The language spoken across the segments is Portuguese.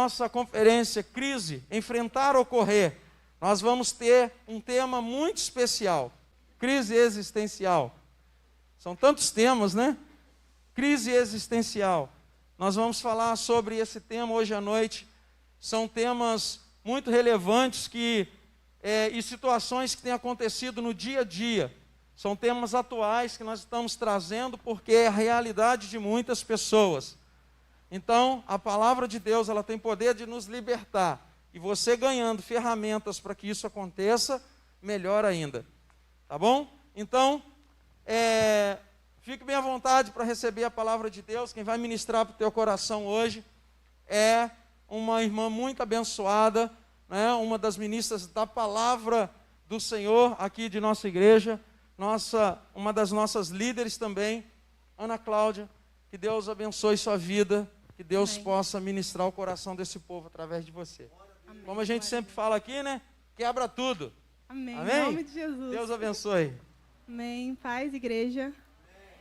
nossa conferência Crise, Enfrentar ou Correr, nós vamos ter um tema muito especial, crise existencial. São tantos temas, né? Crise existencial. Nós vamos falar sobre esse tema hoje à noite. São temas muito relevantes e situações que têm acontecido no dia a dia. São temas atuais que nós estamos trazendo porque é a realidade de muitas pessoas. Então, a palavra de Deus, ela tem poder de nos libertar. E você ganhando ferramentas para que isso aconteça, melhor ainda. Tá bom? Então, fique bem à vontade para receber a palavra de Deus. Quem vai ministrar para o teu coração hoje é uma irmã muito abençoada, né? Uma das ministras da palavra do Senhor aqui de nossa igreja, uma das nossas líderes também, Ana Cláudia. Que Deus abençoe sua vida, que Deus possa ministrar o coração desse povo através de você. Amém. Como a gente sempre fala aqui, né? Quebra tudo. Amém. Amém? Em nome de Jesus. Deus abençoe. Amém. Paz, igreja.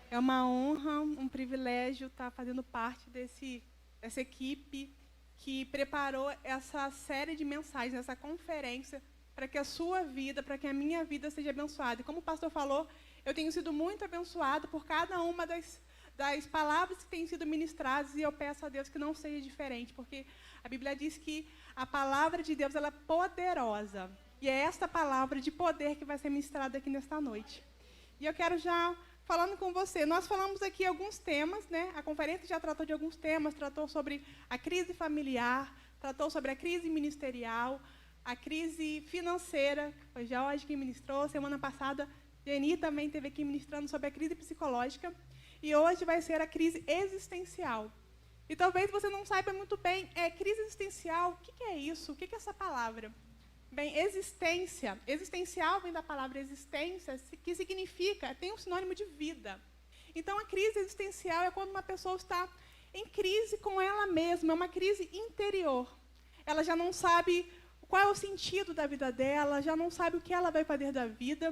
É uma honra, um privilégio estar fazendo parte dessa equipe que preparou essa série de mensagens, essa conferência, para que a sua vida, para que a minha vida seja abençoada. E como o pastor falou, eu tenho sido muito abençoado por cada uma das palavras que têm sido ministradas, e eu peço a Deus que não seja diferente, porque a Bíblia diz que a palavra de Deus ela é poderosa, e é esta palavra de poder que vai ser ministrada aqui nesta noite. E eu quero já, falando com você, nós falamos aqui alguns temas, né? A conferência já tratou de alguns temas, tratou sobre a crise familiar, tratou sobre a crise ministerial, a crise financeira, foi Jorge quem ministrou, semana passada, Geni também esteve aqui ministrando sobre a crise psicológica, e hoje vai ser a crise existencial. E talvez você não saiba muito bem, crise existencial, o que é isso? O que é essa palavra? Bem, existência. Existencial vem da palavra existência, que significa, tem um sinônimo de vida. Então, a crise existencial é quando uma pessoa está em crise com ela mesma, é uma crise interior. Ela já não sabe qual é o sentido da vida dela, já não sabe o que ela vai fazer da vida.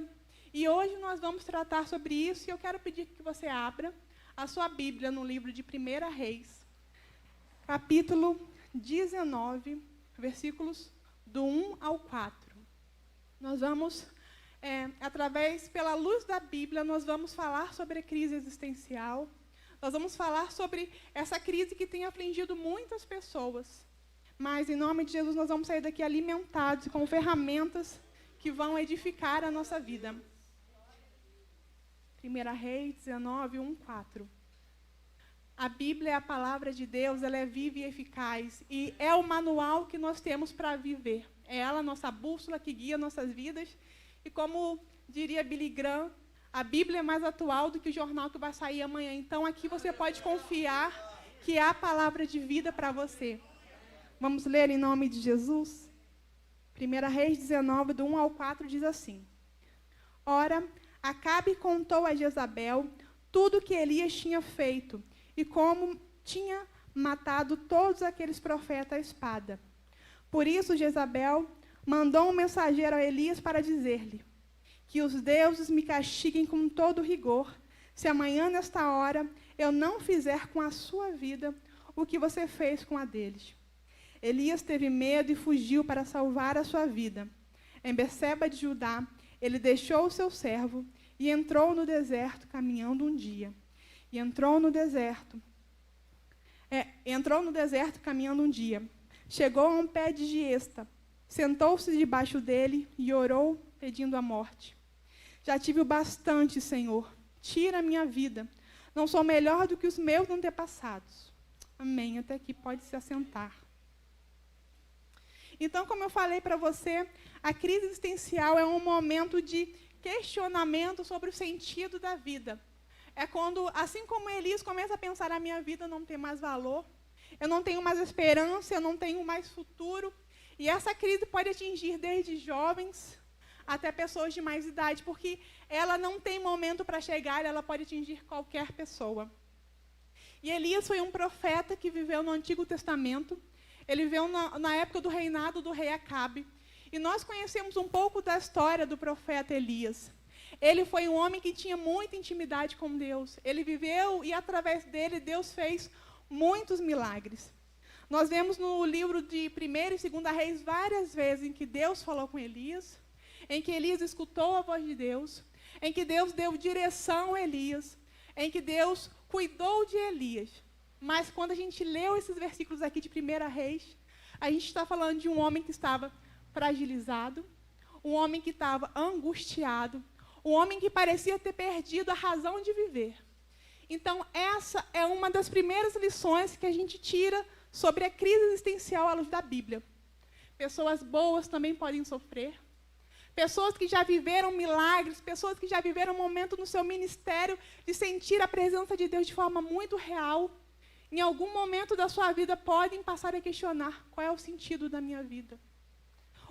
E hoje nós vamos tratar sobre isso, e eu quero pedir que você abra a sua Bíblia no livro de 1 Reis, capítulo 19, versículos do 1 ao 4. Nós vamos, pela luz da Bíblia, nós vamos falar sobre a crise existencial, nós vamos falar sobre essa crise que tem afligido muitas pessoas. Mas, em nome de Jesus, nós vamos sair daqui alimentados com ferramentas que vão edificar a nossa vida. 1 Reis 19, 1, 4. A Bíblia é a palavra de Deus, ela é viva e eficaz. E é o manual que nós temos para viver. É ela a nossa bússola que guia nossas vidas. E como diria Billy Graham, a Bíblia é mais atual do que o jornal que vai sair amanhã. Então, aqui você pode confiar que há a palavra de vida para você. Vamos ler em nome de Jesus? 1 Reis 19, do 1 ao 4, diz assim. Ora, Acabe contou a Jezabel tudo o que Elias tinha feito e como tinha matado todos aqueles profetas à espada. Por isso, Jezabel mandou um mensageiro a Elias para dizer-lhe que os deuses me castiguem com todo rigor, se amanhã, nesta hora, eu não fizer com a sua vida o que você fez com a deles. Elias teve medo e fugiu para salvar a sua vida. Em Berseba de Judá, ele deixou o seu servo e entrou no deserto caminhando um dia. Entrou no deserto caminhando um dia. Chegou a um pé de giesta, sentou-se debaixo dele e orou, pedindo a morte. Já tive o bastante, Senhor. Tira a minha vida. Não sou melhor do que os meus antepassados. Amém. Até aqui pode se assentar. Então, como eu falei para você, a crise existencial é um momento de questionamento sobre o sentido da vida. É quando, assim como Elias começa a pensar, a minha vida não tem mais valor, eu não tenho mais esperança, eu não tenho mais futuro. E essa crise pode atingir desde jovens até pessoas de mais idade, porque ela não tem momento para chegar, ela pode atingir qualquer pessoa. E Elias foi um profeta que viveu no Antigo Testamento. Ele viveu na época do reinado do rei Acabe. E nós conhecemos um pouco da história do profeta Elias. Ele foi um homem que tinha muita intimidade com Deus. Ele viveu e, através dele, Deus fez muitos milagres. Nós vemos no livro de 1º e 2º Reis várias vezes em que Deus falou com Elias, em que Elias escutou a voz de Deus, em que Deus deu direção a Elias, em que Deus cuidou de Elias. Mas quando a gente leu esses versículos aqui de 1º Reis, a gente está falando de um homem que estava fragilizado, um homem que estava angustiado, um homem que parecia ter perdido a razão de viver. Então, essa é uma das primeiras lições que a gente tira sobre a crise existencial à luz da Bíblia. Pessoas boas também podem sofrer. Pessoas que já viveram milagres, pessoas que já viveram um momento no seu ministério de sentir a presença de Deus de forma muito real, em algum momento da sua vida podem passar a questionar qual é o sentido da minha vida.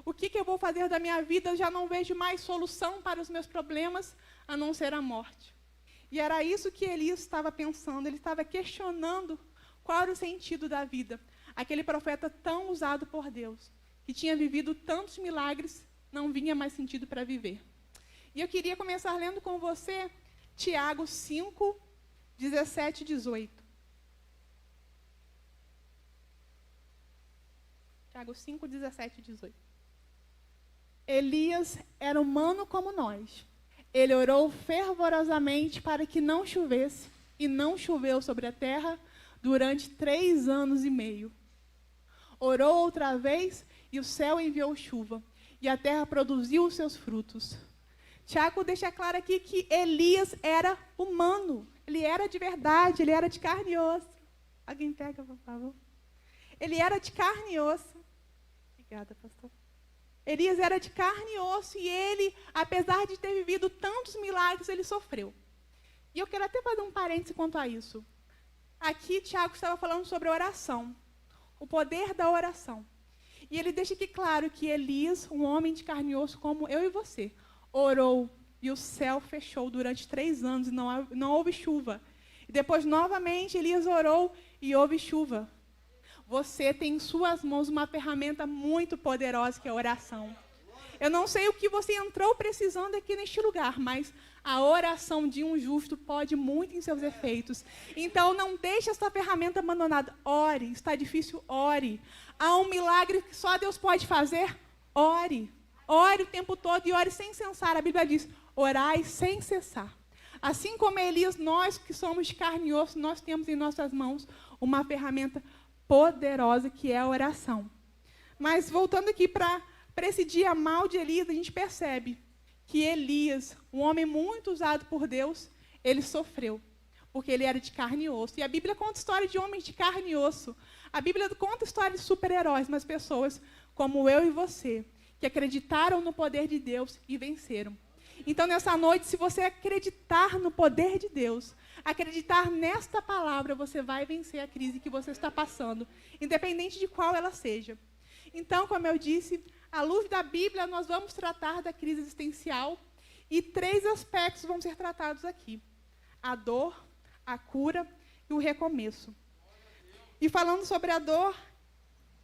O que eu vou fazer da minha vida? Eu já não vejo mais solução para os meus problemas, a não ser a morte. E era isso que Elias estava pensando, ele estava questionando qual era o sentido da vida. Aquele profeta tão usado por Deus, que tinha vivido tantos milagres, não vinha mais sentido para viver. E eu queria começar lendo com você Tiago 5, 17 e 18. Tiago 5, 17 e 18. Elias era humano como nós. Ele orou fervorosamente para que não chovesse, e não choveu sobre a terra durante 3 anos e meio. Orou outra vez, e o céu enviou chuva, e a terra produziu os seus frutos. Tiago deixa claro aqui que Elias era humano. Ele era de verdade, ele era de carne e osso. Alguém pega, por favor? Ele era de carne e osso. Obrigada, pastor. Elias era de carne e osso, e ele, apesar de ter vivido tantos milagres, ele sofreu. E eu quero até fazer um parêntese quanto a isso. Aqui, Tiago estava falando sobre a oração, o poder da oração. E ele deixa aqui claro que Elias, um homem de carne e osso como eu e você, orou, e o céu fechou durante 3 anos, e não houve chuva. E depois, novamente, Elias orou, e houve chuva. Você tem em suas mãos uma ferramenta muito poderosa, que é a oração. Eu não sei o que você entrou precisando aqui neste lugar, mas a oração de um justo pode muito em seus efeitos. Então, não deixe essa ferramenta abandonada. Ore, está difícil, ore. Há um milagre que só Deus pode fazer, ore. Ore o tempo todo e ore sem cessar. A Bíblia diz, orai sem cessar. Assim como Elias, nós que somos de carne e osso, nós temos em nossas mãos uma ferramenta poderosa, que é a oração. Mas, voltando aqui para esse dia mal de Elias, a gente percebe que Elias, um homem muito usado por Deus, ele sofreu, porque ele era de carne e osso. E a Bíblia conta história de homens de carne e osso. A Bíblia conta história de super-heróis, mas pessoas como eu e você, que acreditaram no poder de Deus e venceram. Então, nessa noite, se você acreditar no poder de Deus, acreditar nesta palavra, você vai vencer a crise que você está passando, independente de qual ela seja. Então, como eu disse, à luz da Bíblia, nós vamos tratar da crise existencial e 3 aspectos vão ser tratados aqui: a dor, a cura e o recomeço. E falando sobre a dor,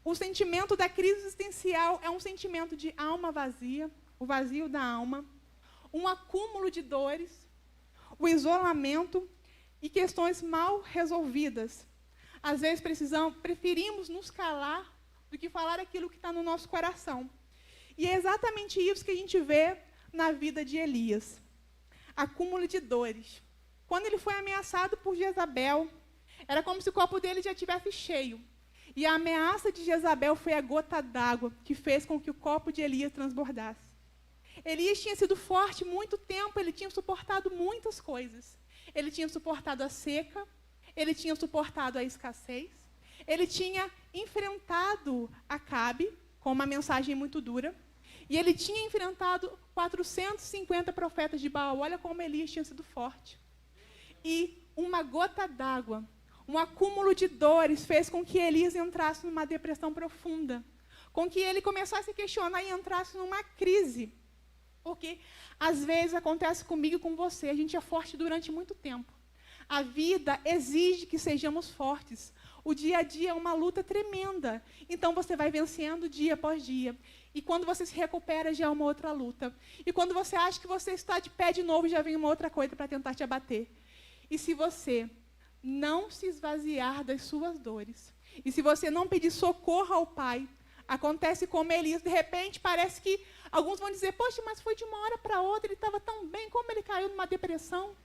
o sentimento da crise existencial é um sentimento de alma vazia, o vazio da alma, um acúmulo de dores, o isolamento e questões mal resolvidas. Às vezes preferimos nos calar do que falar aquilo que está no nosso coração. E é exatamente isso que a gente vê na vida de Elias. Acúmulo de dores. Quando ele foi ameaçado por Jezabel, era como se o copo dele já estivesse cheio. E a ameaça de Jezabel foi a gota d'água que fez com que o copo de Elias transbordasse. Elias tinha sido forte muito tempo, ele tinha suportado muitas coisas. Ele tinha suportado a seca, ele tinha suportado a escassez, ele tinha enfrentado Acabe com uma mensagem muito dura, e ele tinha enfrentado 450 profetas de Baal. Olha como Elias tinha sido forte. E uma gota d'água, um acúmulo de dores fez com que Elias entrasse numa depressão profunda, com que ele começasse a questionar e entrasse numa crise. Porque, às vezes, acontece comigo e com você, a gente é forte durante muito tempo. A vida exige que sejamos fortes. O dia a dia é uma luta tremenda. Então, você vai vencendo dia após dia. E quando você se recupera, já é uma outra luta. E quando você acha que você está de pé de novo, já vem uma outra coisa para tentar te abater. E se você não se esvaziar das suas dores, E se você não pedir socorro ao Pai, acontece como Elias, de repente parece que alguns vão dizer, poxa, mas foi de uma hora para outra, ele estava tão bem, como ele caiu numa depressão?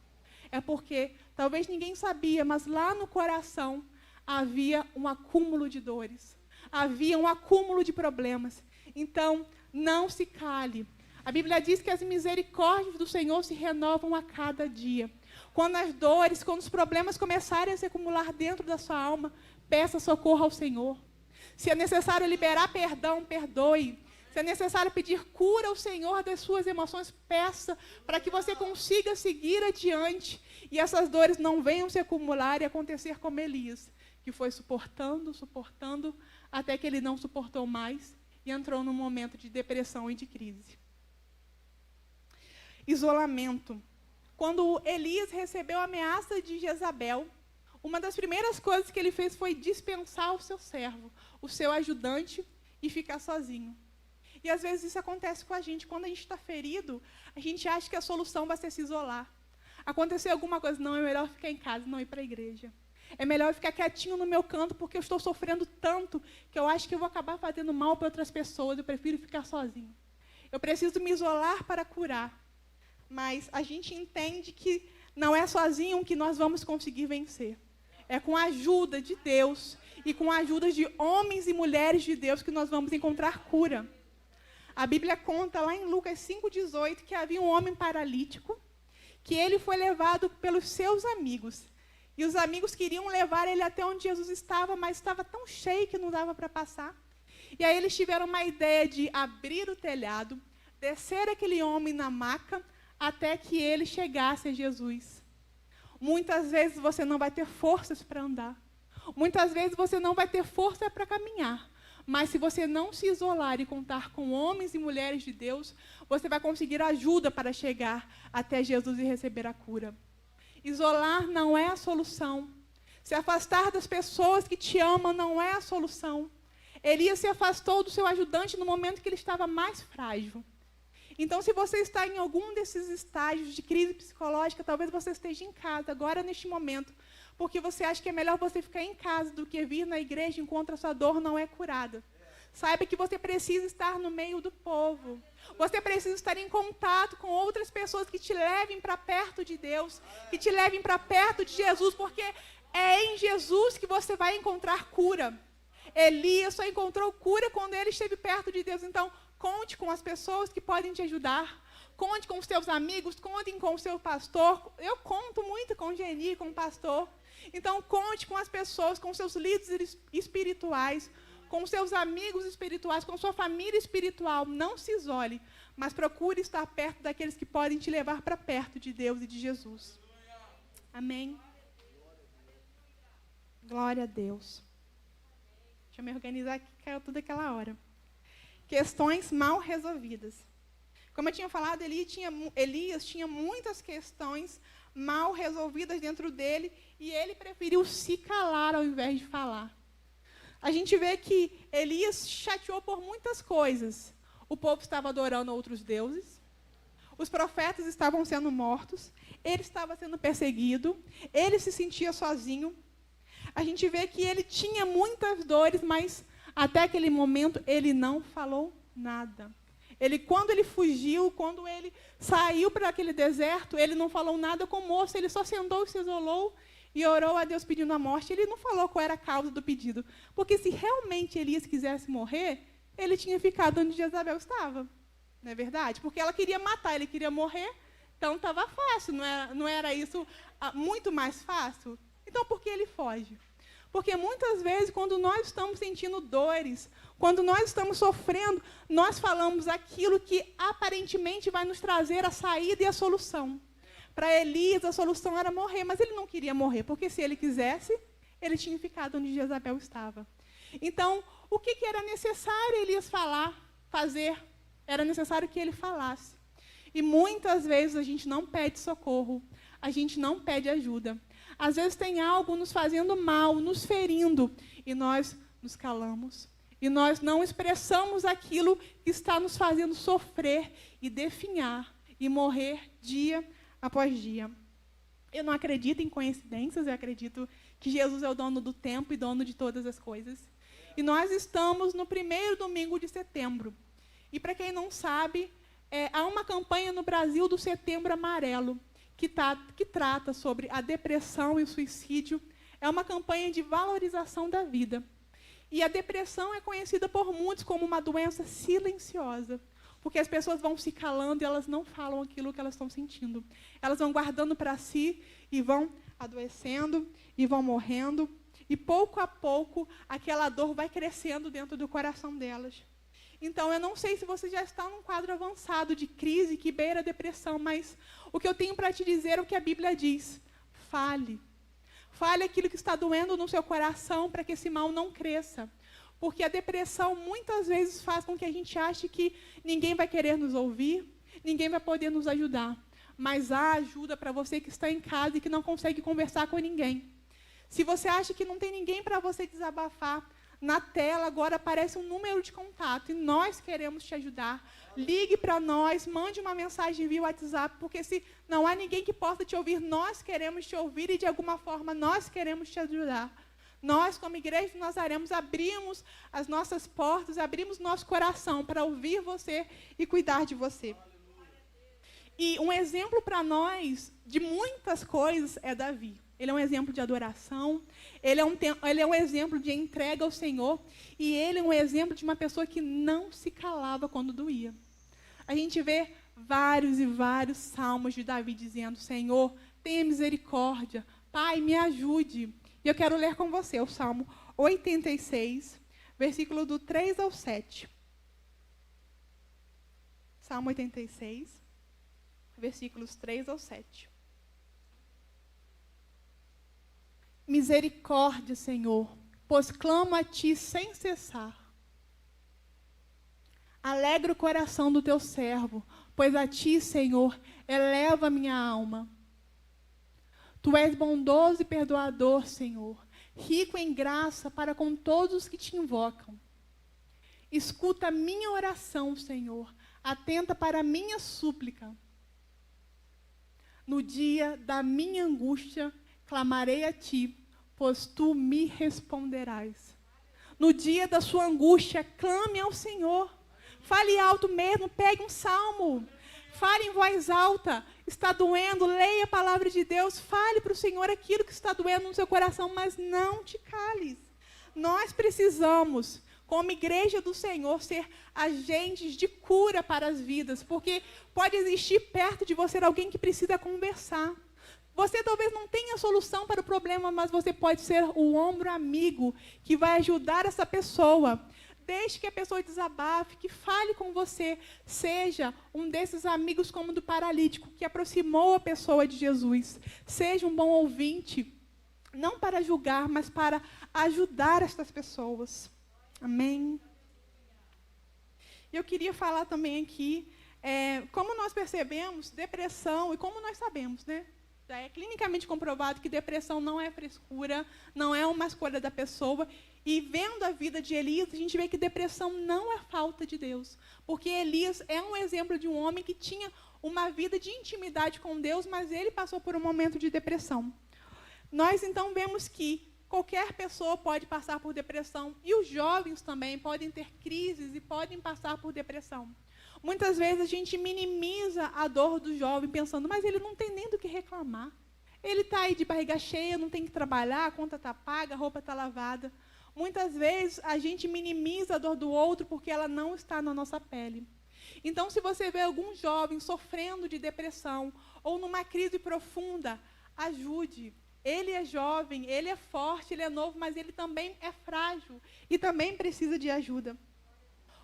É porque talvez ninguém sabia, mas lá no coração havia um acúmulo de dores, havia um acúmulo de problemas. Então, não se cale. A Bíblia diz que as misericórdias do Senhor se renovam a cada dia. Quando as dores, quando os problemas começarem a se acumular dentro da sua alma, peça socorro ao Senhor. Se é necessário liberar perdão, perdoe. Se é necessário pedir cura ao Senhor das suas emoções, peça para que você consiga seguir adiante e essas dores não venham se acumular e acontecer como Elias, que foi suportando, suportando, até que ele não suportou mais e entrou num momento de depressão e de crise. Isolamento. Quando Elias recebeu a ameaça de Jezabel, uma das primeiras coisas que ele fez foi dispensar o seu servo, o seu ajudante, e ficar sozinho. E às vezes isso acontece com a gente. Quando a gente está ferido, a gente acha que a solução vai ser se isolar. Aconteceu alguma coisa, não, é melhor ficar em casa, não ir para a igreja. É melhor ficar quietinho no meu canto, porque eu estou sofrendo tanto que eu acho que eu vou acabar fazendo mal para outras pessoas, eu prefiro ficar sozinho. Eu preciso me isolar para curar. Mas a gente entende que não é sozinho que nós vamos conseguir vencer. É com a ajuda de Deus e com a ajuda de homens e mulheres de Deus que nós vamos encontrar cura. A Bíblia conta lá em Lucas 5,18 que havia um homem paralítico, que ele foi levado pelos seus amigos. E os amigos queriam levar ele até onde Jesus estava, mas estava tão cheio que não dava para passar. E aí eles tiveram uma ideia de abrir o telhado, descer aquele homem na maca, até que ele chegasse a Jesus. Muitas vezes você não vai ter forças para andar. Muitas vezes você não vai ter força para caminhar. Mas se você não se isolar e contar com homens e mulheres de Deus, você vai conseguir ajuda para chegar até Jesus e receber a cura. Isolar não é a solução. Se afastar das pessoas que te amam não é a solução. Elias se afastou do seu ajudante no momento que ele estava mais frágil. Então, se você está em algum desses estágios de crise psicológica, talvez você esteja em casa, agora neste momento, porque você acha que é melhor você ficar em casa do que vir na igreja enquanto a sua dor não é curada. Saiba que você precisa estar no meio do povo. Você precisa estar em contato com outras pessoas que te levem para perto de Deus, que te levem para perto de Jesus, porque é em Jesus que você vai encontrar cura. Elias só encontrou cura quando ele esteve perto de Deus. Então, conte com as pessoas que podem te ajudar. Conte com os seus amigos, contem com o seu pastor. Eu conto muito com o Geni, com o pastor. Então, conte com as pessoas, com seus líderes espirituais, com seus amigos espirituais, com sua família espiritual. Não se isole, mas procure estar perto daqueles que podem te levar para perto de Deus e de Jesus. Amém? Glória a Deus. Deixa eu me organizar aqui, caiu tudo aquela hora. Questões mal resolvidas. Como eu tinha falado, Elias tinha muitas questões mal resolvidas dentro dele e ele preferiu se calar ao invés de falar. A gente vê que Elias chateou por muitas coisas. O povo estava adorando outros deuses, os profetas estavam sendo mortos, ele estava sendo perseguido, ele se sentia sozinho. A gente vê que ele tinha muitas dores, mas até aquele momento ele não falou nada. Quando ele fugiu, quando ele saiu para aquele deserto, ele não falou nada com o moço, ele só sentou e se isolou e orou a Deus pedindo a morte. Ele não falou qual era a causa do pedido. Porque se realmente Elias quisesse morrer, ele tinha ficado onde Jezabel estava. Não é verdade? Porque ela queria matar, ele queria morrer, então estava fácil. Não era isso muito mais fácil? Então, por que ele foge? Porque muitas vezes, quando nós estamos sentindo dores, quando nós estamos sofrendo, nós falamos aquilo que aparentemente vai nos trazer a saída e a solução. Para Elias, a solução era morrer, mas ele não queria morrer, porque se ele quisesse, ele tinha ficado onde Jezabel estava. Então, o que era necessário Elias fazer? Era necessário que ele falasse. E muitas vezes a gente não pede socorro, a gente não pede ajuda. Às vezes tem algo nos fazendo mal, nos ferindo, e nós nos calamos. E nós não expressamos aquilo que está nos fazendo sofrer e definhar e morrer dia após dia. Eu não acredito em coincidências, eu acredito que Jesus é o dono do tempo e dono de todas as coisas. E nós estamos no primeiro domingo de setembro. E para quem não sabe, há uma campanha no Brasil do Setembro Amarelo, que trata sobre a depressão e o suicídio. É uma campanha de valorização da vida. E a depressão é conhecida por muitos como uma doença silenciosa, porque as pessoas vão se calando e elas não falam aquilo que elas estão sentindo. Elas vão guardando para si e vão adoecendo e vão morrendo. E pouco a pouco, aquela dor vai crescendo dentro do coração delas. Então, eu não sei se você já está num quadro avançado de crise que beira a depressão, mas o que eu tenho para te dizer é o que a Bíblia diz. Fale. Fale aquilo que está doendo no seu coração para que esse mal não cresça. Porque a depressão muitas vezes faz com que a gente ache que ninguém vai querer nos ouvir, ninguém vai poder nos ajudar. Mas há ajuda para você que está em casa e que não consegue conversar com ninguém. Se você acha que não tem ninguém para você desabafar, na tela agora aparece um número de contato e nós queremos te ajudar. Ligue para nós, mande uma mensagem via WhatsApp, porque se não há ninguém que possa te ouvir, nós queremos te ouvir e de alguma forma nós queremos te ajudar. Nós, como Igreja de Nazaremos, abrimos as nossas portas, abrimos nosso coração para ouvir você e cuidar de você. E um exemplo para nós de muitas coisas é Davi. Ele é um exemplo de adoração, ele é um exemplo de entrega ao Senhor, e ele é um exemplo de uma pessoa que não se calava quando doía. A gente vê vários e vários salmos de Davi dizendo: Senhor, tenha misericórdia, Pai, me ajude. E eu quero ler com você o Salmo 86, versículo do 3 ao 7. Salmo 86, versículos 3 ao 7. Misericórdia, Senhor, pois clamo a Ti sem cessar. Alegra o coração do Teu servo, pois a Ti, Senhor, eleva a minha alma. Tu és bondoso e perdoador, Senhor, rico em graça para com todos os que Te invocam. Escuta a minha oração, Senhor, atenta para a minha súplica. No dia da minha angústia, clamarei a Ti, pois Tu me responderás. No dia da sua angústia, clame ao Senhor. Fale alto mesmo, pegue um salmo. Fale em voz alta. Está doendo, leia a palavra de Deus. Fale para o Senhor aquilo que está doendo no seu coração, mas não te cales. Nós precisamos, como Igreja do Senhor, ser agentes de cura para as vidas, porque pode existir perto de você alguém que precisa conversar. Você talvez não tenha solução para o problema, mas você pode ser o ombro amigo que vai ajudar essa pessoa. Deixe que a pessoa desabafe, que fale com você. Seja um desses amigos como o do paralítico, que aproximou a pessoa de Jesus. Seja um bom ouvinte, não para julgar, mas para ajudar estas pessoas. Amém? Eu queria falar também aqui, como nós percebemos, depressão, e como nós sabemos, né? Já é clinicamente comprovado que depressão não é frescura, não é uma escolha da pessoa. E vendo a vida de Elias, a gente vê que depressão não é falta de Deus. Porque Elias é um exemplo de um homem que tinha uma vida de intimidade com Deus, mas ele passou por um momento de depressão. Nós, então, vemos que qualquer pessoa pode passar por depressão. E os jovens também podem ter crises e podem passar por depressão. Muitas vezes a gente minimiza a dor do jovem pensando, mas ele não tem nem do que reclamar. Ele está aí de barriga cheia, não tem que trabalhar, a conta está paga, a roupa está lavada. Muitas vezes a gente minimiza a dor do outro porque ela não está na nossa pele. Então, se você vê algum jovem sofrendo de depressão ou numa crise profunda, ajude. Ele é jovem, ele é forte, ele é novo, mas ele também é frágil e também precisa de ajuda.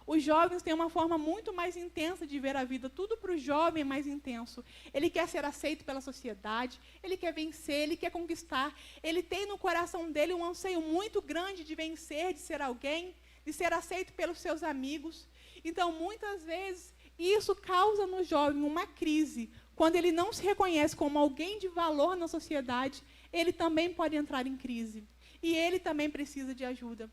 Os jovens têm uma forma muito mais intensa de ver a vida. Tudo para o jovem é mais intenso. Ele quer ser aceito pela sociedade, ele quer vencer, ele quer conquistar. Ele tem no coração dele um anseio muito grande de vencer, de ser alguém, de ser aceito pelos seus amigos. Então, muitas vezes, isso causa no jovem uma crise. Quando ele não se reconhece como alguém de valor na sociedade, ele também pode entrar em crise. E ele também precisa de ajuda.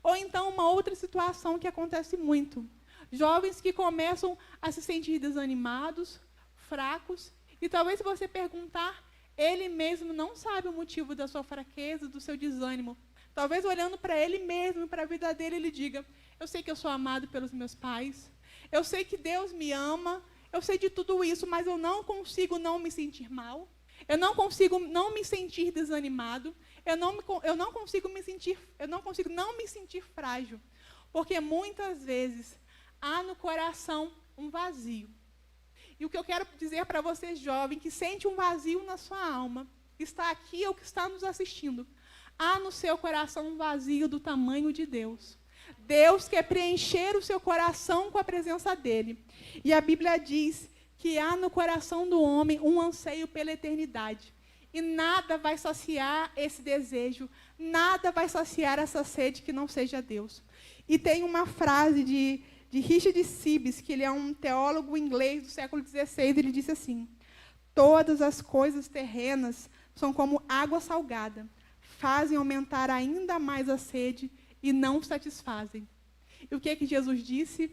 Ou então, uma outra situação que acontece muito. Jovens que começam a se sentir desanimados, fracos. E talvez se você perguntar, Ele mesmo não sabe o motivo da sua fraqueza, do seu desânimo. Talvez olhando para ele mesmo, para a vida dele, ele diga: eu sei que eu sou amado pelos meus pais, eu sei que Deus me ama, eu sei de tudo isso, mas eu não consigo não me sentir mal, eu não consigo não me sentir desanimado, eu não consigo não me sentir frágil, porque muitas vezes há no coração um vazio. E o que eu quero dizer para você, jovem, que sente um vazio na sua alma, que está aqui ou que está nos assistindo, há no seu coração um vazio do tamanho de Deus. Deus quer preencher o seu coração com a presença dele. E a Bíblia diz que há no coração do homem um anseio pela eternidade. E nada vai saciar esse desejo, nada vai saciar essa sede que não seja Deus. E tem uma frase de Richard Sibbes, que ele é um teólogo inglês do século XVI, ele disse assim: todas as coisas terrenas são como água salgada, fazem aumentar ainda mais a sede e não satisfazem. E o que é que Jesus disse?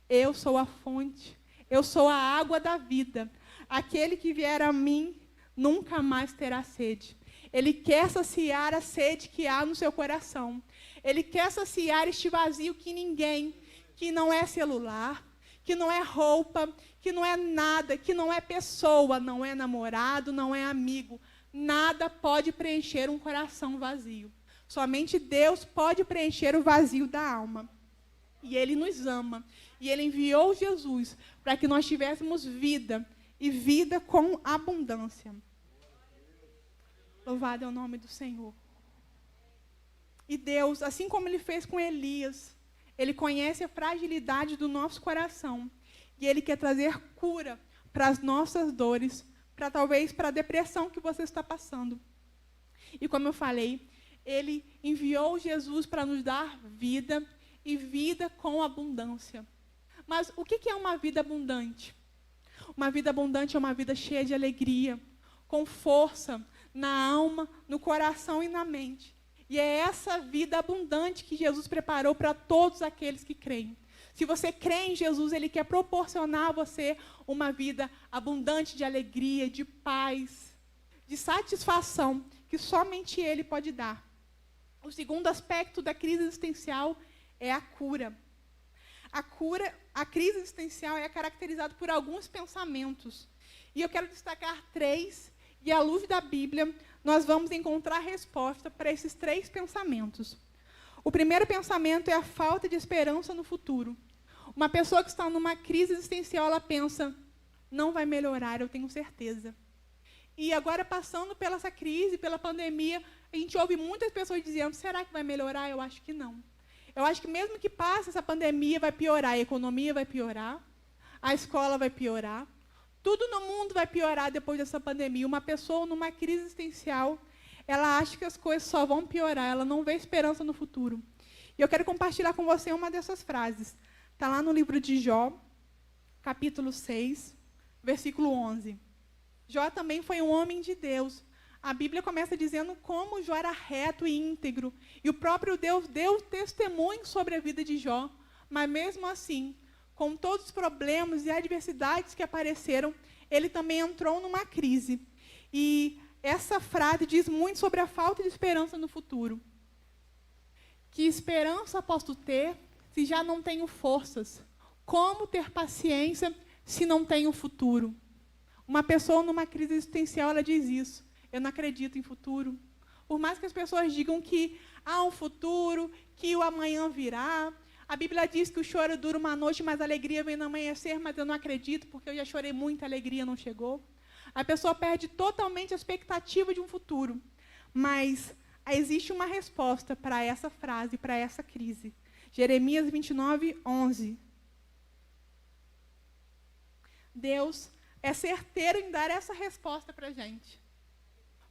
Eu sou a fonte, eu sou a água da vida. Aquele que vier a mim nunca mais terá sede. Ele quer saciar a sede que há no seu coração. Ele quer saciar este vazio que ninguém, que não é celular, que não é roupa, que não é nada, que não é pessoa, não é namorado, não é amigo. Nada pode preencher um coração vazio. Somente Deus pode preencher o vazio da alma. E Ele nos ama. E Ele enviou Jesus para que nós tivéssemos vida, e vida com abundância. Louvado é o nome do Senhor. E Deus, assim como Ele fez com Elias, Ele conhece a fragilidade do nosso coração. E Ele quer trazer cura para as nossas dores, talvez para a depressão que você está passando. E como eu falei, Ele enviou Jesus para nos dar vida, e vida com abundância. Mas o que é uma vida abundante? Uma vida abundante é uma vida cheia de alegria, com força na alma, no coração e na mente. E é essa vida abundante que Jesus preparou para todos aqueles que creem. Se você crê em Jesus, Ele quer proporcionar a você uma vida abundante de alegria, de paz, de satisfação, que somente Ele pode dar. O segundo aspecto da crise existencial é a cura. A crise existencial é caracterizada por alguns pensamentos. E eu quero destacar 3, e à luz da Bíblia, nós vamos encontrar resposta para esses 3 pensamentos. O primeiro pensamento é a falta de esperança no futuro. Uma pessoa que está numa crise existencial, ela pensa: não vai melhorar, eu tenho certeza. E agora, passando pela essa crise, pela pandemia, a gente ouve muitas pessoas dizendo: será que vai melhorar? Eu acho que não. Eu acho que mesmo que passe essa pandemia, vai piorar. A economia vai piorar, a escola vai piorar, tudo no mundo vai piorar depois dessa pandemia. Uma pessoa numa crise existencial, ela acha que as coisas só vão piorar, ela não vê esperança no futuro. E eu quero compartilhar com você uma dessas frases. Está lá no livro de Jó, capítulo 6, versículo 11. Jó também foi um homem de Deus. A Bíblia começa dizendo como Jó era reto e íntegro. E o próprio Deus deu testemunho sobre a vida de Jó. Mas mesmo assim, com todos os problemas e adversidades que apareceram, ele também entrou numa crise. E essa frase diz muito sobre a falta de esperança no futuro. Que esperança posso ter se já não tenho forças? Como ter paciência se não tenho futuro? Uma pessoa numa crise existencial, ela diz isso: eu não acredito em futuro. Por mais que as pessoas digam que há um futuro, que o amanhã virá. A Bíblia diz que o choro dura uma noite, mas a alegria vem no amanhecer, mas eu não acredito, porque eu já chorei muito, a alegria não chegou. A pessoa perde totalmente a expectativa de um futuro. Mas existe uma resposta para essa frase, para essa crise. Jeremias 29, 11. Deus é certeiro em dar essa resposta para a gente.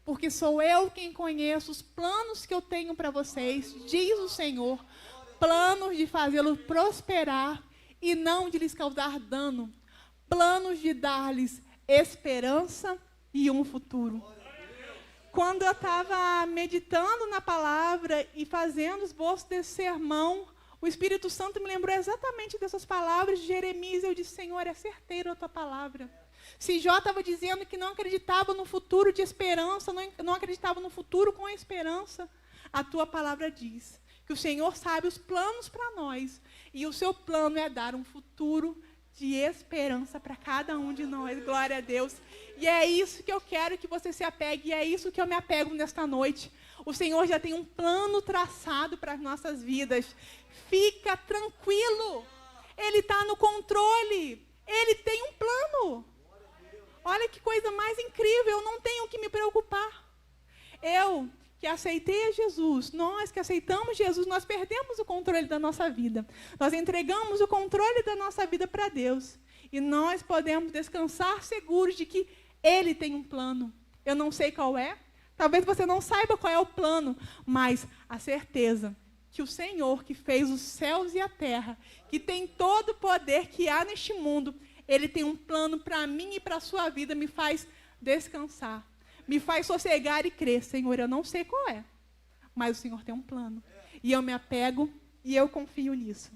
Porque sou eu quem conheço os planos que eu tenho para vocês, diz o Senhor, planos de fazê-los prosperar e não de lhes causar dano, planos de dar-lhes esperança e um futuro. Quando eu estava meditando na palavra e fazendo esboço desse sermão, o Espírito Santo me lembrou exatamente dessas palavras de Jeremias. Eu disse: Senhor, é certeiro a tua palavra. Se Jó estava dizendo que não acreditava no futuro de esperança, não acreditava no futuro com esperança, a tua palavra diz que o Senhor sabe os planos para nós, e o seu plano é dar um futuro de esperança para cada um de nós. Glória a Deus. E é isso que eu quero que você se apegue, e é isso que eu me apego nesta noite. O Senhor já tem um plano traçado para as nossas vidas. Fica tranquilo. Ele está no controle. Ele tem um plano. Olha que coisa mais incrível. Eu não tenho que me preocupar. Eu que aceitei a Jesus, nós que aceitamos Jesus, nós perdemos o controle da nossa vida. Nós entregamos o controle da nossa vida para Deus. E nós podemos descansar seguros de que Ele tem um plano. Eu não sei qual é. Talvez você não saiba qual é o plano, mas a certeza que o Senhor que fez os céus e a terra, que tem todo o poder que há neste mundo, Ele tem um plano para mim e para a sua vida, me faz descansar. Me faz sossegar e crer. Senhor, eu não sei qual é, mas o Senhor tem um plano. E eu me apego e eu confio nisso.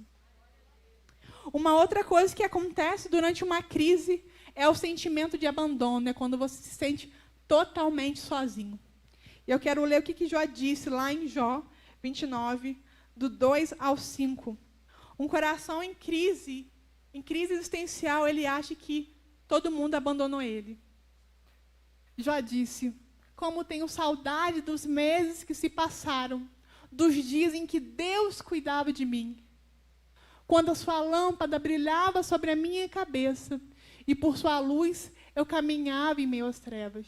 Uma outra coisa que acontece durante uma crise é o sentimento de abandono. É quando você se sente totalmente sozinho. E eu quero ler o que Jó disse lá em Jó 29, do 2 ao 5. Um coração em crise existencial, ele acha que todo mundo abandonou ele. Jó disse: como tenho saudade dos meses que se passaram, dos dias em que Deus cuidava de mim, quando a sua lâmpada brilhava sobre a minha cabeça, e por sua luz eu caminhava em meio às trevas.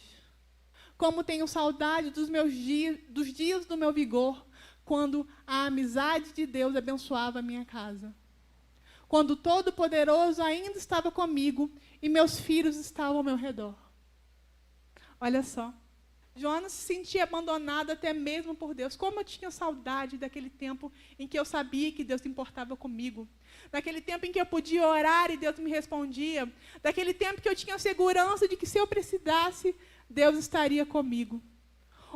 Como tenho saudade dos dias do meu vigor, quando a amizade de Deus abençoava a minha casa. Quando o Todo-Poderoso ainda estava comigo e meus filhos estavam ao meu redor. Olha só, Jonas se sentia abandonado até mesmo por Deus. Como eu tinha saudade daquele tempo em que eu sabia que Deus se importava comigo. Daquele tempo em que eu podia orar e Deus me respondia. Daquele tempo que eu tinha segurança de que se eu precisasse, Deus estaria comigo.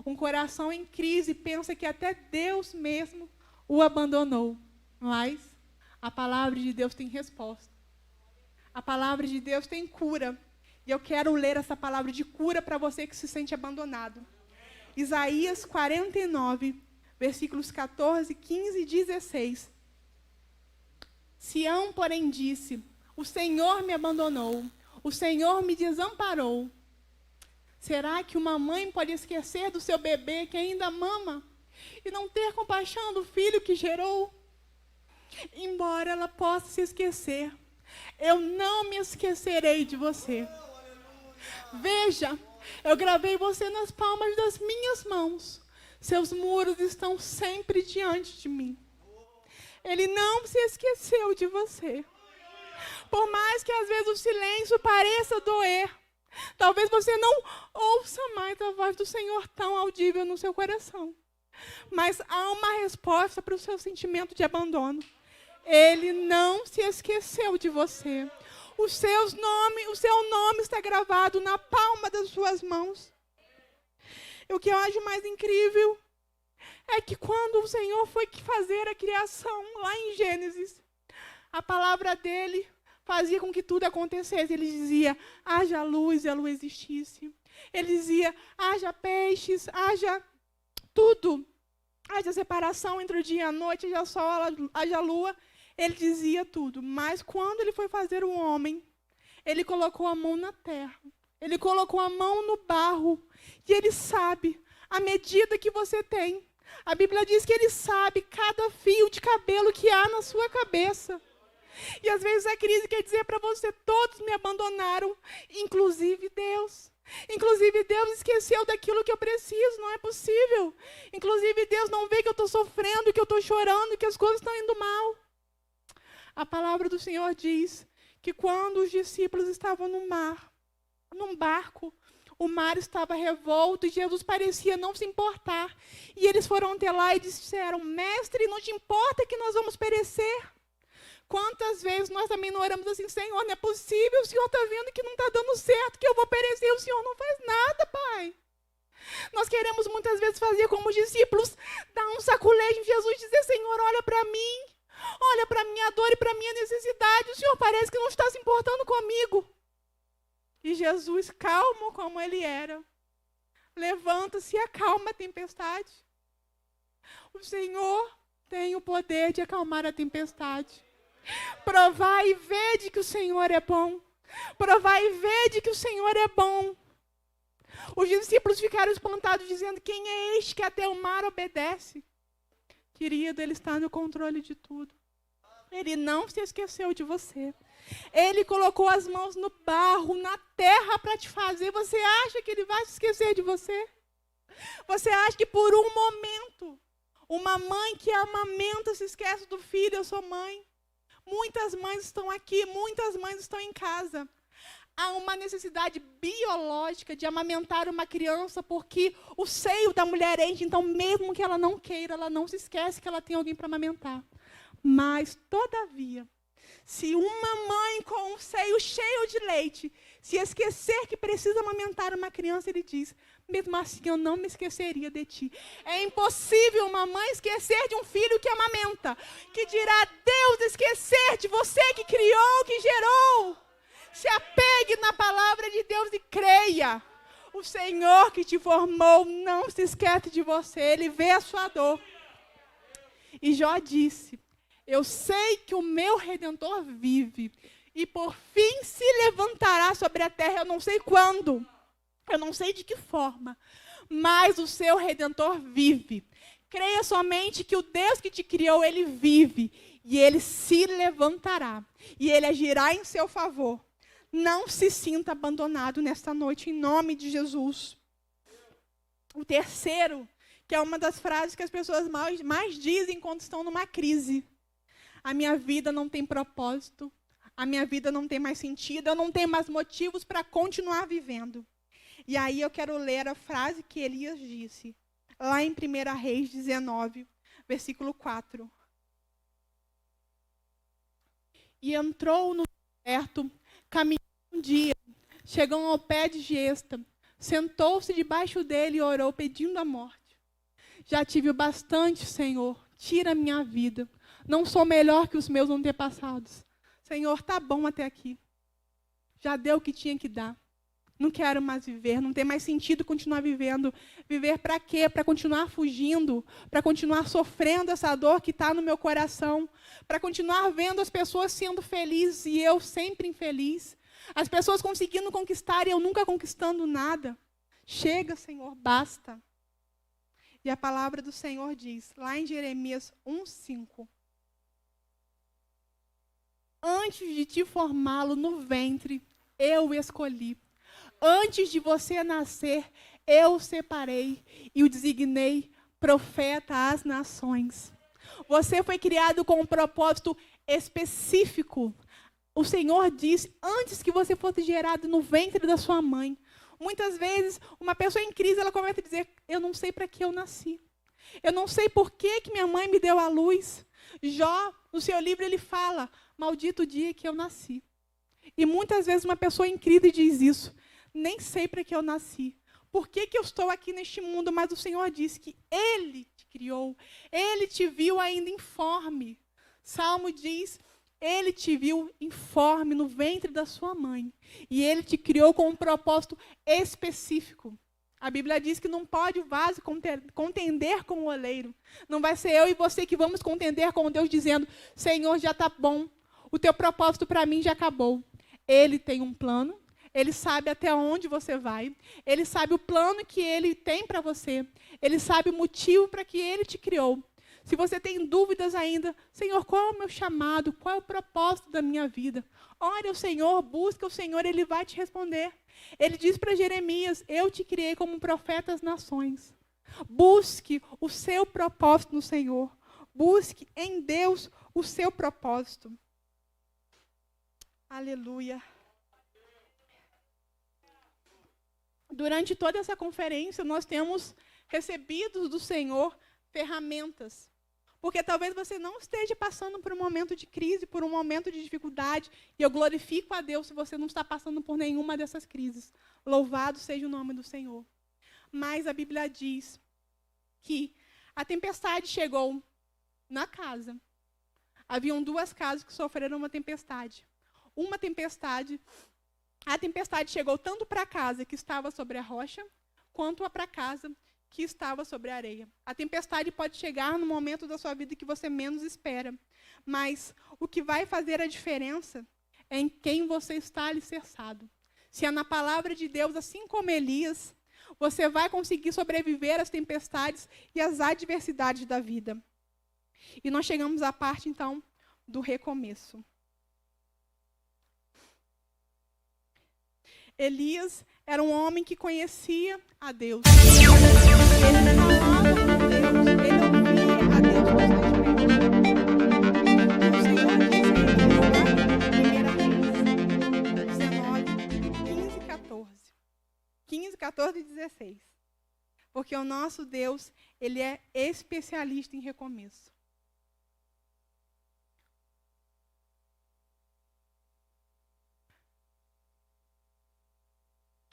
Um coração em crise pensa que até Deus mesmo o abandonou. Mas a palavra de Deus tem resposta. A palavra de Deus tem cura. E eu quero ler essa palavra de cura para você que se sente abandonado. Isaías 49, versículos 14, 15 e 16. Sião, porém, disse: o Senhor me abandonou, o Senhor me desamparou. Será que uma mãe pode esquecer do seu bebê que ainda mama e não ter compaixão do filho que gerou? Embora ela possa se esquecer, eu não me esquecerei de você. Veja, eu gravei você nas palmas das minhas mãos. Seus muros estão sempre diante de mim. Ele não se esqueceu de você. Por mais que às vezes o silêncio pareça doer, talvez você não ouça mais a voz do Senhor tão audível no seu coração. Mas há uma resposta para o seu sentimento de abandono. Ele não se esqueceu de você. O seu nome está gravado na palma das suas mãos. E o que eu acho mais incrível é que quando o Senhor foi fazer a criação, lá em Gênesis, a palavra dele fazia com que tudo acontecesse. Ele dizia: haja luz, e a luz existisse. Ele dizia: haja peixes, haja tudo. Haja separação entre o dia e a noite, haja sol, haja lua. Ele dizia tudo. Mas quando ele foi fazer o homem, ele colocou a mão na terra. Ele colocou a mão no barro. E ele sabe a medida que você tem. A Bíblia diz que ele sabe cada fio de cabelo que há na sua cabeça. E às vezes a crise quer dizer para você: todos me abandonaram, inclusive Deus. Inclusive Deus esqueceu daquilo que eu preciso, não é possível. Inclusive Deus não vê que eu estou sofrendo, que eu estou chorando, que as coisas estão indo mal. A palavra do Senhor diz que quando os discípulos estavam no mar, num barco, o mar estava revolto e Jesus parecia não se importar. E eles foram até lá e disseram: mestre, não te importa que nós vamos perecer? Quantas vezes nós também não oramos assim: Senhor, não é possível, o Senhor está vendo que não está dando certo, que eu vou perecer, o Senhor não faz nada, Pai. Nós queremos muitas vezes fazer como os discípulos, dar um saculejo em Jesus e dizer: Senhor, olha para mim, olha para a minha dor e para a minha necessidade, o Senhor parece que não está se importando comigo. E Jesus, calmo como ele era, levanta-se e acalma a tempestade. O Senhor tem o poder de acalmar a tempestade. Provai e vede que o Senhor é bom. Provai e vede que o Senhor é bom. Os discípulos ficaram espantados, dizendo: quem é este que até o mar obedece? Querido, ele está no controle de tudo. Ele não se esqueceu de você. Ele colocou as mãos no barro, na terra para te fazer. Você acha que ele vai se esquecer de você? Você acha que por um momento, uma mãe que amamenta se esquece do filho? Eu sou mãe. Muitas mães estão aqui, muitas mães estão em casa. Há uma necessidade biológica de amamentar uma criança, porque o seio da mulher enche. Então, mesmo que ela não queira, ela não se esquece que ela tem alguém para amamentar. Mas, todavia, se uma mãe com um seio cheio de leite se esquecer que precisa amamentar uma criança, ele diz: mesmo assim eu não me esqueceria de ti. É impossível uma mãe esquecer de um filho que amamenta. Que dirá Deus esquecer de você que criou, que gerou? Se apegue na palavra de Deus e creia. O Senhor que te formou não se esquece de você. Ele vê a sua dor. E Jó disse: eu sei que o meu Redentor vive, e por fim se levantará sobre a terra. Eu não sei quando, eu não sei de que forma, mas o seu Redentor vive. Creia somente que o Deus que te criou, ele vive, e ele se levantará, e ele agirá em seu favor. Não se sinta abandonado nesta noite, em nome de Jesus. O terceiro, que é uma das frases que as pessoas mais dizem quando estão numa crise: a minha vida não tem propósito, a minha vida não tem mais sentido, eu não tenho mais motivos para continuar vivendo. E aí eu quero ler a frase que Elias disse, lá em 1 Reis 19, versículo 4. E entrou no deserto, caminhou um dia, chegou ao pé de Gesta, sentou-se debaixo dele e orou, pedindo a morte. Já tive o bastante, Senhor, tira a minha vida. Não sou melhor que os meus antepassados. Senhor, está bom até aqui. Já deu o que tinha que dar. Não quero mais viver, não tem mais sentido continuar vivendo. Viver para quê? Para continuar fugindo, para continuar sofrendo essa dor que está no meu coração, para continuar vendo as pessoas sendo felizes e eu sempre infeliz. As pessoas conseguindo conquistar e eu nunca conquistando nada. Chega, Senhor, basta. E a palavra do Senhor diz, lá em Jeremias 1:5. Antes de te formá-lo no ventre, eu o escolhi. Antes de você nascer, eu o separei e o designei profeta às nações. Você foi criado com um propósito específico. O Senhor disse, antes que você fosse gerado no ventre da sua mãe. Muitas vezes, uma pessoa em crise, ela começa a dizer, eu não sei para que eu nasci. Eu não sei por que minha mãe me deu à luz. Jó, no seu livro, ele fala, maldito o dia que eu nasci. E muitas vezes uma pessoa em crise diz isso. Nem sei para que eu nasci. Por que eu estou aqui neste mundo? Mas o Senhor disse que Ele te criou. Ele te viu ainda informe. Salmo diz, Ele te viu informe no ventre da sua mãe. E Ele te criou com um propósito específico. A Bíblia diz que não pode o vaso contender com o oleiro. Não vai ser eu e você que vamos contender com Deus dizendo, Senhor, já está bom. O teu propósito para mim já acabou. Ele tem um plano. Ele sabe até onde você vai. Ele sabe o plano que Ele tem para você. Ele sabe o motivo para que Ele te criou. Se você tem dúvidas ainda, Senhor, qual é o meu chamado? Qual é o propósito da minha vida? Ore ao Senhor, busque o Senhor, Ele vai te responder. Ele diz para Jeremias, eu te criei como um profeta às nações. Busque o seu propósito no Senhor. Busque em Deus o seu propósito. Aleluia. Durante toda essa conferência, nós temos recebido do Senhor ferramentas. Porque talvez você não esteja passando por um momento de crise, por um momento de dificuldade. E eu glorifico a Deus se você não está passando por nenhuma dessas crises. Louvado seja o nome do Senhor. Mas a Bíblia diz que a tempestade chegou na casa. Haviam duas casas que sofreram uma tempestade. Uma tempestade a tempestade chegou tanto para a casa que estava sobre a rocha, quanto para a casa que estava sobre a areia. A tempestade pode chegar no momento da sua vida que você menos espera, mas o que vai fazer a diferença é em quem você está alicerçado. Se é na palavra de Deus, assim como Elias, você vai conseguir sobreviver às tempestades e às adversidades da vida. E nós chegamos à parte, então, do recomeço. Elias era um homem que conhecia a Deus. Ele falava com Deus, ele ouvia a Deus constantemente. O Senhor disse em 1 Reis 19, 15, 14. 15, 14 e 16. Porque o nosso Deus, ele é especialista em recomeço.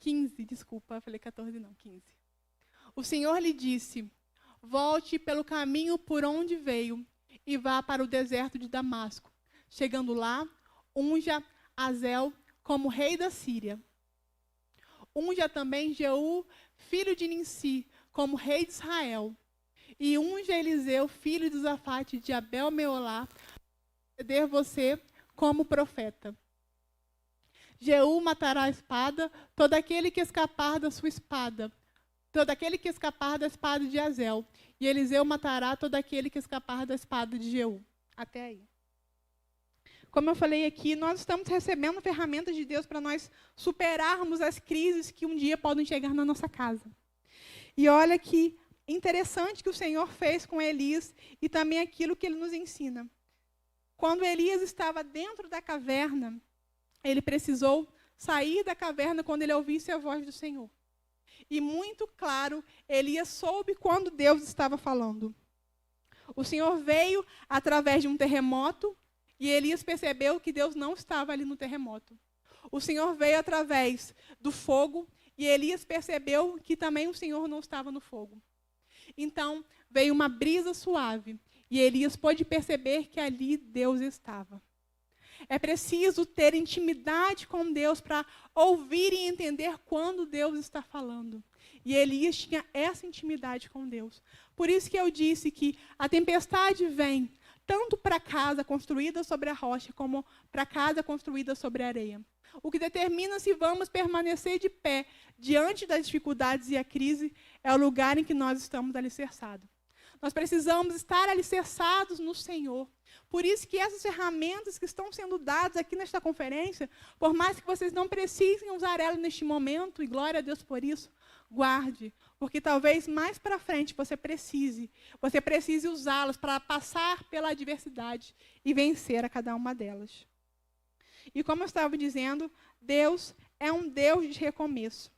15, desculpa, eu falei 14 não, 15. O Senhor lhe disse, volte pelo caminho por onde veio e vá para o deserto de Damasco. Chegando lá, unja Azel como rei da Síria. Unja também Jeú, filho de Ninsi, como rei de Israel. E unja Eliseu, filho de Zafate, de Abel-Meolá, suceder você como profeta. Jeú matará a espada, todo aquele que escapar da sua espada, todo aquele que escapar da espada de Azel. E Eliseu matará todo aquele que escapar da espada de Jeú. Até aí. Como eu falei aqui, nós estamos recebendo ferramentas de Deus para nós superarmos as crises que um dia podem chegar na nossa casa. E olha que interessante que o Senhor fez com Elias e também aquilo que ele nos ensina. Quando Elias estava dentro da caverna, ele precisou sair da caverna quando ele ouvisse a voz do Senhor. E muito claro, Elias soube quando Deus estava falando. O Senhor veio através de um terremoto e Elias percebeu que Deus não estava ali no terremoto. O Senhor veio através do fogo e Elias percebeu que também o Senhor não estava no fogo. Então, veio uma brisa suave e Elias pôde perceber que ali Deus estava. É preciso ter intimidade com Deus para ouvir e entender quando Deus está falando. E Elias tinha essa intimidade com Deus. Por isso que eu disse que a tempestade vem tanto para a casa construída sobre a rocha, como para a casa construída sobre a areia. O que determina se vamos permanecer de pé diante das dificuldades e a crise é o lugar em que nós estamos alicerçados. Nós precisamos estar alicerçados no Senhor. Por isso que essas ferramentas que estão sendo dadas aqui nesta conferência, por mais que vocês não precisem usar elas neste momento, e glória a Deus por isso, guarde, porque talvez mais para frente você precise usá-las para passar pela adversidade e vencer a cada uma delas. E como eu estava dizendo, Deus é um Deus de recomeço.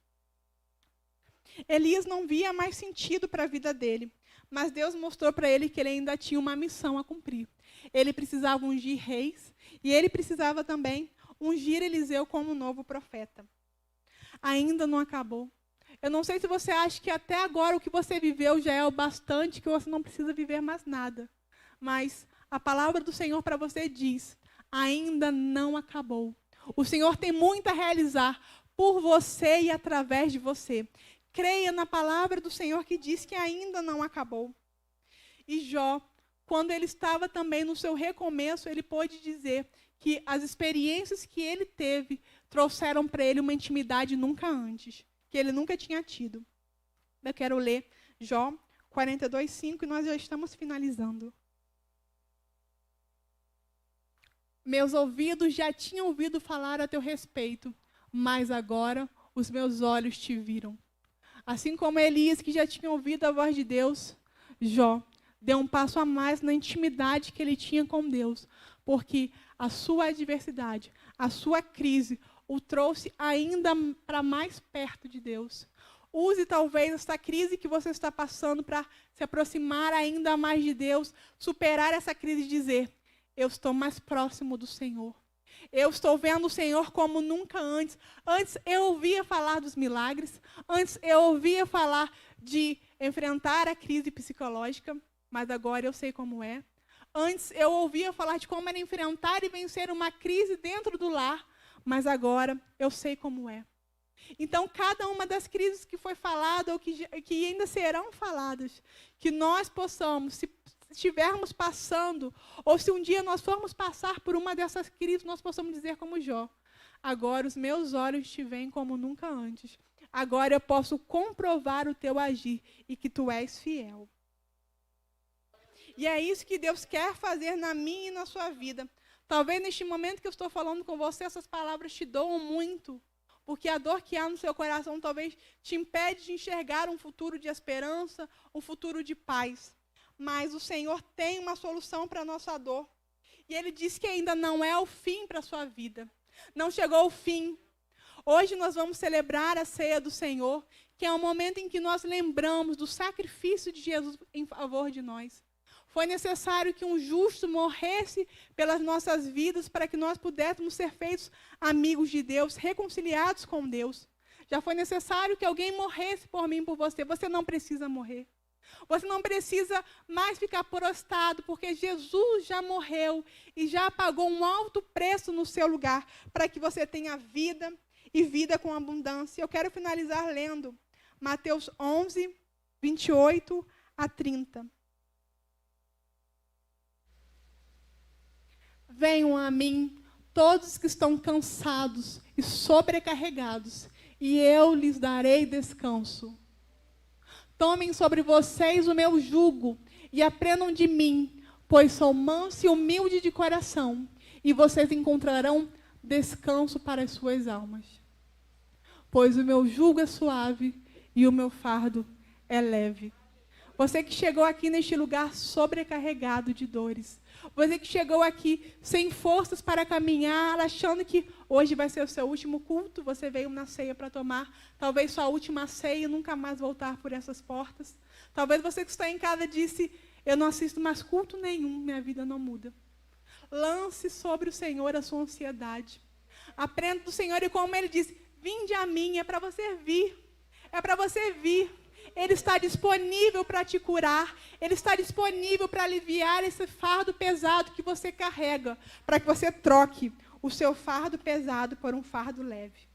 Elias não via mais sentido para a vida dele, mas Deus mostrou para ele que ele ainda tinha uma missão a cumprir. Ele precisava ungir reis e ele precisava também ungir Eliseu como novo profeta. Ainda não acabou. Eu não sei se você acha que até agora o que você viveu já é o bastante, que você não precisa viver mais nada. Mas a palavra do Senhor para você diz, ainda não acabou. O Senhor tem muito a realizar por você e através de você. Creia na palavra do Senhor que diz que ainda não acabou. E Jó, quando ele estava também no seu recomeço, ele pôde dizer que as experiências que ele teve trouxeram para ele uma intimidade nunca antes, que ele nunca tinha tido. Eu quero ler Jó 42:5 e nós já estamos finalizando. Meus ouvidos já tinham ouvido falar a teu respeito, mas agora os meus olhos te viram. Assim como Elias, que já tinha ouvido a voz de Deus, Jó deu um passo a mais na intimidade que ele tinha com Deus, porque a sua adversidade, a sua crise, o trouxe ainda para mais perto de Deus. Use talvez essa crise que você está passando para se aproximar ainda mais de Deus, superar essa crise e dizer, eu estou mais próximo do Senhor. Eu estou vendo o Senhor como nunca antes. Antes eu ouvia falar dos milagres, antes eu ouvia falar de enfrentar a crise psicológica, mas agora eu sei como é. Antes eu ouvia falar de como era enfrentar e vencer uma crise dentro do lar, mas agora eu sei como é. Então, cada uma das crises que foi falada ou que ainda serão faladas, que nós possamos, se estivermos passando, ou se um dia nós formos passar por uma dessas crises, nós possamos dizer como Jó: agora os meus olhos te veem como nunca antes. Agora eu posso comprovar o teu agir e que tu és fiel. E é isso que Deus quer fazer na minha e na sua vida. Talvez neste momento que eu estou falando com você, essas palavras te doam muito, porque a dor que há no seu coração talvez te impede de enxergar um futuro de esperança, um futuro de paz. Mas o Senhor tem uma solução para a nossa dor. E Ele diz que ainda não é o fim para a sua vida. Não chegou o fim. Hoje nós vamos celebrar a ceia do Senhor, que é o momento em que nós lembramos do sacrifício de Jesus em favor de nós. Foi necessário que um justo morresse pelas nossas vidas para que nós pudéssemos ser feitos amigos de Deus, reconciliados com Deus. Já foi necessário que alguém morresse por mim e por você. Você não precisa morrer. Você não precisa mais ficar prostrado, porque Jesus já morreu e já pagou um alto preço no seu lugar para que você tenha vida e vida com abundância. Eu quero finalizar lendo Mateus 11, 28 a 30. Venham a mim todos que estão cansados e sobrecarregados, e eu lhes darei descanso. Tomem sobre vocês o meu jugo e aprendam de mim, pois sou manso e humilde de coração, e vocês encontrarão descanso para as suas almas. Pois o meu jugo é suave e o meu fardo é leve. Você que chegou aqui neste lugar sobrecarregado de dores, você que chegou aqui sem forças para caminhar, achando que hoje vai ser o seu último culto, você veio na ceia para tomar, talvez sua última ceia e nunca mais voltar por essas portas. Talvez você que está em casa disse: eu não assisto mais culto nenhum, minha vida não muda. Lance sobre o Senhor a sua ansiedade. Aprenda do Senhor e como Ele disse: vinde a mim, é para você vir. É para você vir. Ele está disponível para te curar. Ele está disponível para aliviar esse fardo pesado que você carrega, para que você troque o seu fardo pesado por um fardo leve.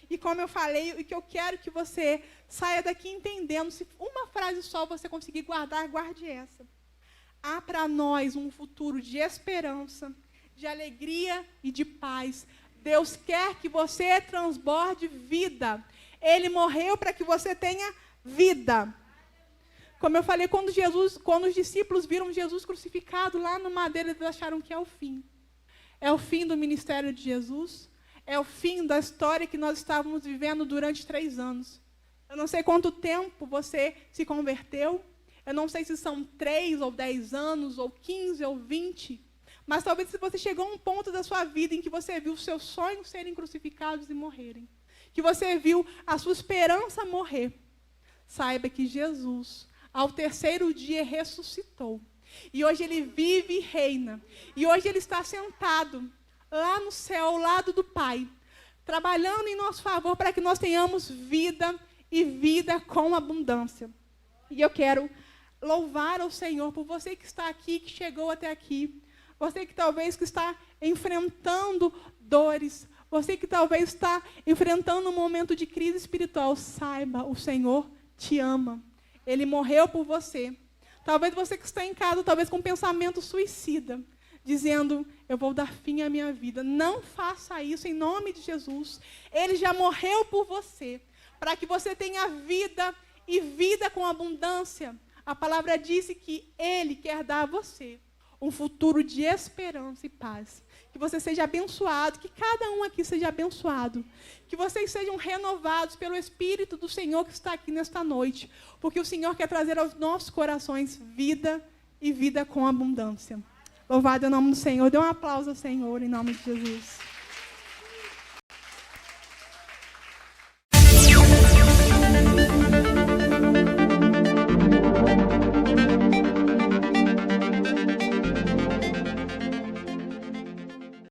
E como eu falei, o que eu quero que você saia daqui entendendo, se uma frase só você conseguir guardar, guarde essa. Há para nós um futuro de esperança, de alegria e de paz. Deus quer que você transborde vida. Ele morreu para que você tenha vida. Como eu falei, quando os discípulos viram Jesus crucificado lá no madeiro, eles acharam que é o fim. É o fim do ministério de Jesus. É o fim da história que nós estávamos vivendo durante 3 anos. Eu não sei quanto tempo você se converteu. Eu não sei se são 3 ou 10 anos, ou 15 ou 20. Mas talvez se você chegou a um ponto da sua vida em que você viu os seus sonhos serem crucificados e morrerem. Que você viu a sua esperança morrer. Saiba que Jesus, ao 3º dia, ressuscitou. E hoje Ele vive e reina. E hoje Ele está sentado lá no céu, ao lado do Pai, trabalhando em nosso favor para que nós tenhamos vida e vida com abundância. E eu quero louvar ao Senhor por você que está aqui, que chegou até aqui. Você que talvez que está enfrentando dores. Você que talvez está enfrentando um momento de crise espiritual. Saiba, o Senhor te ama. Ele morreu por você. Talvez você que está em casa, talvez com um pensamento suicida, dizendo: eu vou dar fim à minha vida. Não faça isso em nome de Jesus. Ele já morreu por você, para que você tenha vida e vida com abundância. A palavra disse que Ele quer dar a você um futuro de esperança e paz. Que você seja abençoado, que cada um aqui seja abençoado. Que vocês sejam renovados pelo Espírito do Senhor que está aqui nesta noite. Porque o Senhor quer trazer aos nossos corações vida e vida com abundância. Louvado é o nome do Senhor. Dê um aplauso ao Senhor em nome de Jesus.